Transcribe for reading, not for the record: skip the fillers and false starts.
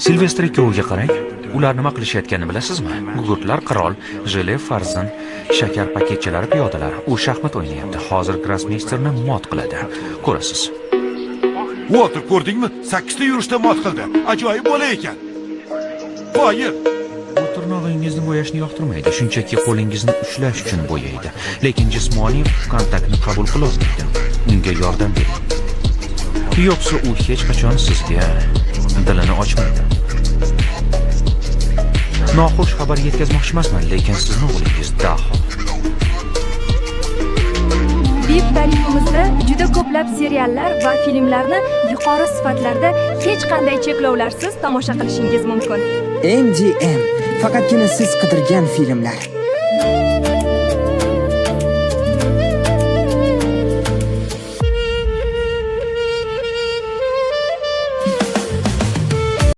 Silvestr ikkoviga qarang. Ular nima qilishayotganini bilasizmi? Gugurtlar qirol, jele farzand, shakar paketchalari piyodalar. U shaxmat o'ynayapti. Hozir grossmeysterni mot qiladi. Ko'rasiz. Walter ko'rdingmi? 8 ta yurishda mot qildi. Ajoyib bola ekan. Qoyil. Bu tirnog'ingizni bo'yashni yoqtirmaydi. Shunchaki qo'lingizni ushlash uchun bo'yaydi. Lekin jismoniy kontaktni qabul qilolmaydi. Unga yordam bering. Yo'qsa u hech qachon sizga dilini ochmaydi. Noxush xabar yetkazmoqchi emasman, lekin sizning o'g'lingiz daho. VIP tarifimizda juda ko'plab seriallar va filmlarni yuqori sifatlarda hech qanday cheklovlarsiz tomosha qilishingiz mumkin. MGM, faqatgina siz qidirgan filmlar.